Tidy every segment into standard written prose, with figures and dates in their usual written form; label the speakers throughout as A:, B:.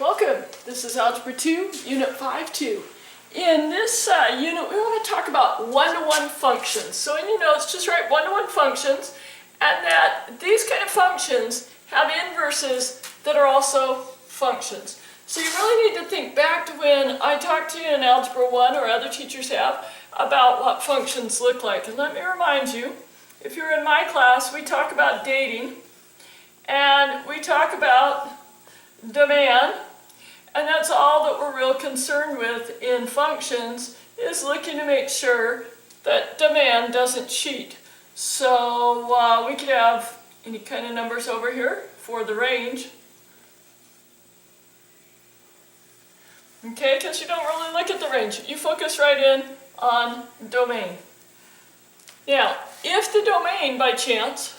A: Welcome. This is Algebra 2, Unit 5-2. In this unit, we want to talk about one-to-one functions. So in your notes, just write one-to-one functions, and that these kind of functions have inverses that are also functions. So you really need to think back to when I talked to you in Algebra 1, or other teachers have, about what functions look like. And let me remind you, if you're in my class, we talk about dating, and we talk about demand. And that's all that we're real concerned with in functions, is looking to make sure that demand doesn't cheat. So we could have any kind of numbers over here for the range. Okay, because you don't really look at the range. You focus right in on domain. Now, if the domain by chance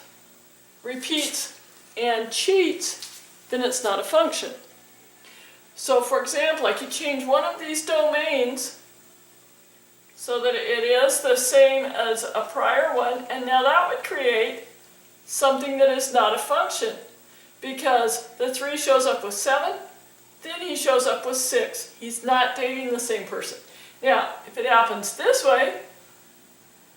A: repeats and cheats, then it's not a function. So for example, I could change one of these domains so that it is the same as a prior one, and now that would create something that is not a function, because the 3 shows up with 7, then he shows up with 6. He's not dating the same person. Now, if it happens this way,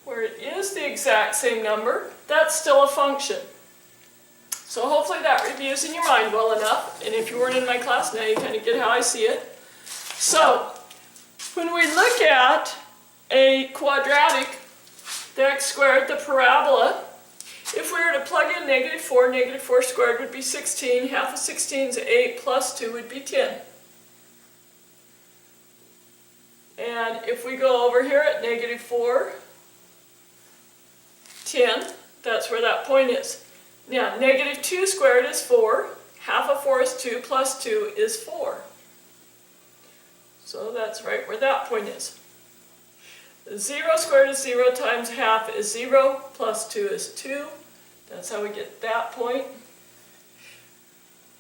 A: where it is the exact same number, that's still a function. So hopefully that reviews in your mind well enough, and if you weren't in my class, now you kind of get how I see it. So, when we look at a quadratic, the x squared, the parabola, if we were to plug in -4 squared would be 16, half of 16 is 8, plus 2 would be 10. And if we go over here at -4, 10, that's where that point is. Now, -2 squared is 4, half of 4 is 2, plus 2 is 4. So that's right where that point is. 0 squared is 0 times half is 0, plus 2 is 2. That's how we get that point.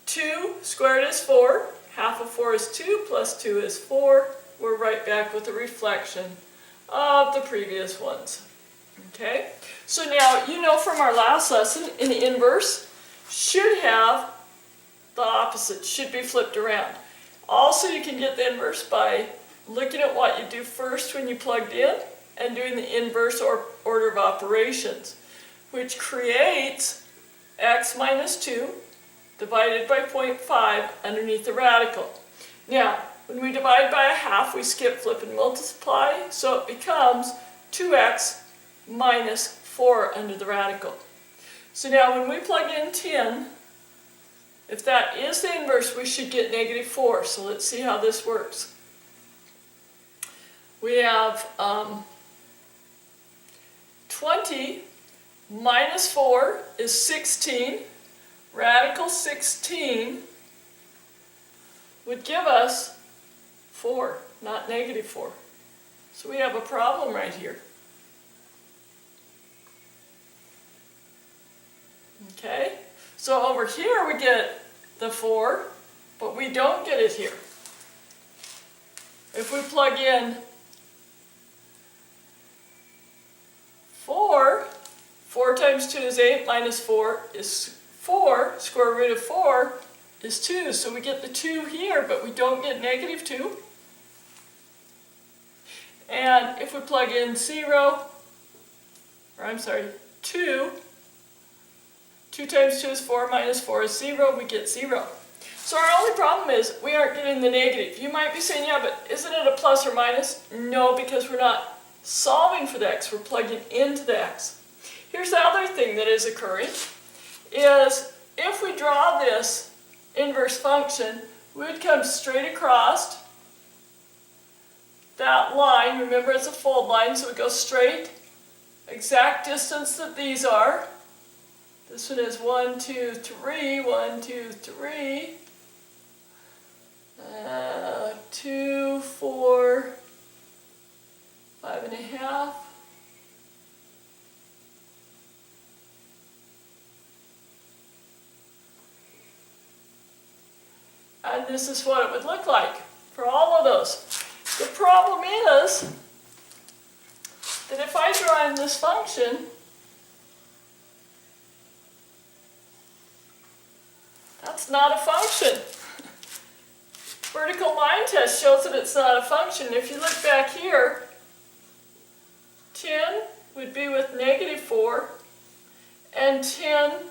A: 2 squared is 4, half of 4 is 2, plus 2 is 4. We're right back with the reflection of the previous ones. Okay, so now you know from our last lesson, an inverse should have the opposite, should be flipped around. Also, you can get the inverse by looking at what you do first when you plugged in and doing the inverse order of operations, which creates x minus 2 divided by 0.5 underneath the radical. Now, when we divide by a half, we skip, flip, and multiply, so it becomes 2x minus 4 under the radical. So now when we plug in 10, if that is the inverse, we should get -4. So let's see how this works. We have 20 minus 4 is 16. Radical 16 would give us 4, not -4. So we have a problem right here. Okay, so over here we get the 4, but we don't get it here. If we plug in 4 times 2 is 8, minus 4 is 4, square root of 4 is 2, so we get the 2 here, but we don't get -2. And if we plug in 2, 2 times 2 is 4, minus 4 is 0, we get 0. So our only problem is we aren't getting the negative. You might be saying, yeah, but isn't it a plus or minus? No, because we're not solving for the x, we're plugging into the x. Here's the other thing that is occurring, is if we draw this inverse function, we would come straight across that line. Remember, it's a fold line, so we go straight, exact distance that these are. This one is 1, 2, 3, 1, 2, 3, 2, 4, 5.5. And this is what it would look like for all of those. The problem is that if I draw in this function, that's not a function. this shows that it's not a function. If you look back here, 10 would be with -4, and 10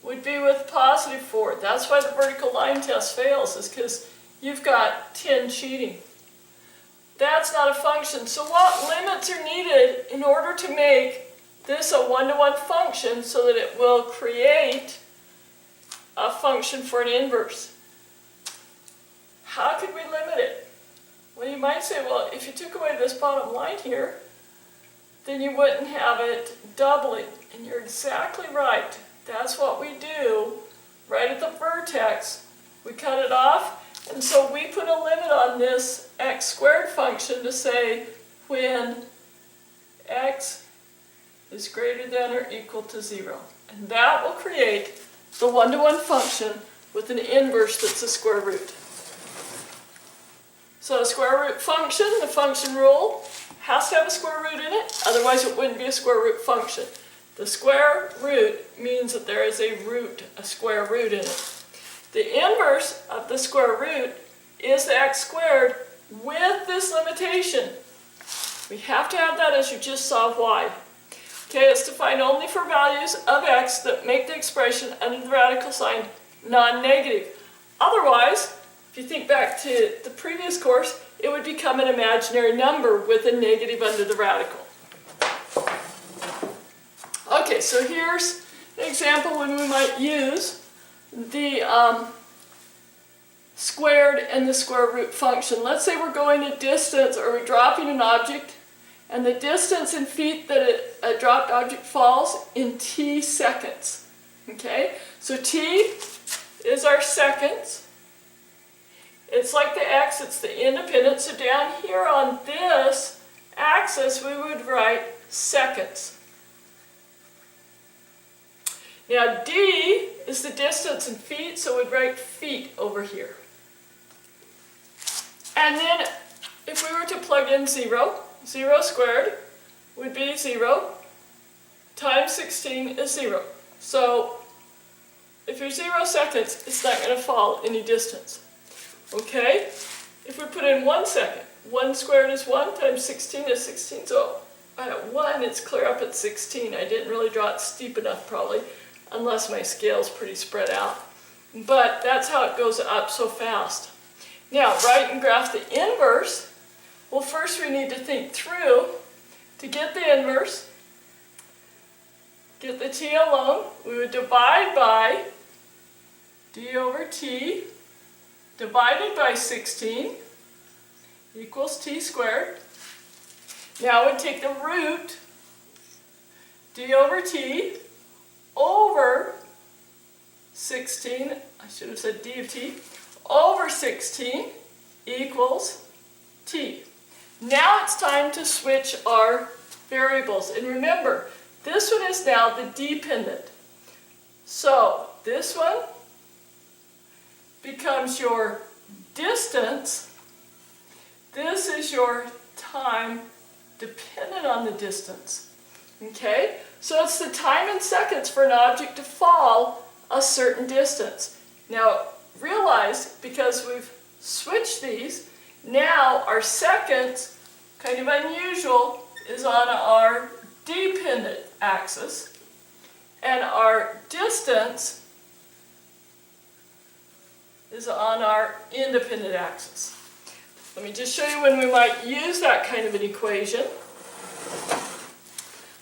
A: would be with +4. That's why the vertical line test fails, is because you've got 10 cheating. That's not a function. So what limits are needed in order to make this a one-to-one function so that it will create a function for an inverse? How could we limit it? Well, you might say, well, if you took away this bottom line here, then you wouldn't have it doubling. And you're exactly right. That's what we do right at the vertex. We cut it off, and so we put a limit on this x squared function to say when x is greater than or equal to 0. And that will create the one-to-one function with an inverse that's a square root. So a square root function, the function rule, has to have a square root in it, otherwise it wouldn't be a square root function. The square root means that there is a root, a square root in it. The inverse of the square root is the x squared with this limitation. We have to have that as you just saw y. Okay, it's defined only for values of x that make the expression under the radical sign non-negative. Otherwise, if you think back to the previous course, it would become an imaginary number with a negative under the radical. Okay, so here's an example when we might use the squared and the square root function. Let's say we're going a distance, or we're dropping an object, and the distance in feet that a dropped object falls in t seconds. Okay, so t is our seconds. It's like the x, it's the independent. So down here on this axis, we would write seconds. Now d is the distance in feet, so we'd write feet over here. And then if we were to plug in 0, 0 squared would be 0 times 16 is 0. So if you're 0 seconds, it's not going to fall any distance. Okay? If we put in 1 second, 1 squared is 1 times 16 is 16. So at 1, it's clear up at 16. I didn't really draw it steep enough probably, unless my scale's pretty spread out. But that's how it goes up so fast. Now, write and graph the inverse. Well, first we need to think through. To get the inverse, get the t alone, we would divide by d over t divided by 16 equals t squared. Now we'd take the root, d over t, over 16, I should have said d of t, over 16 equals t. Now it's time to switch our variables. And remember, this one is now the dependent. So this one becomes your distance. This is your time dependent on the distance. Okay? So it's the time in seconds for an object to fall a certain distance. Now realize, because we've switched these, now our seconds, kind of unusual, is on our dependent axis, and our distance is on our independent axis. Let me just show you when we might use that kind of an equation.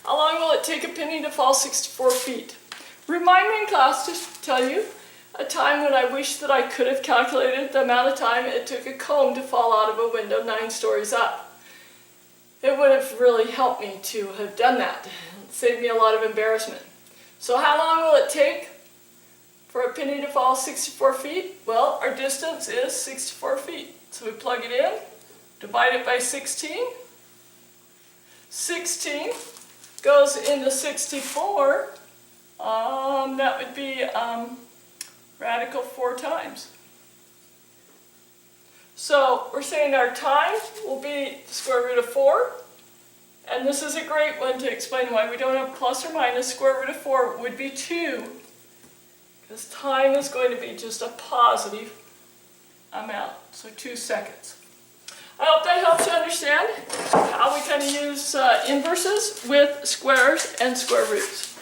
A: How long will it take a penny to fall 64 feet? Remind me in class to tell you a time when I wish that I could have calculated the amount of time it took a comb to fall out of a window 9 stories up. It would have really helped me to have done that. It saved me a lot of embarrassment. So how long will it take for a penny to fall 64 feet? Well, our distance is 64 feet. So we plug it in, divide it by 16. 16 goes into 64. That would be radical 4 times. So we're saying our time will be the square root of 4. And this is a great one to explain why we don't have plus or minus. Square root of 4 would be 2. Because time is going to be just a positive amount. So 2 seconds. I hope that helps you understand how we kind of use inverses with squares and square roots.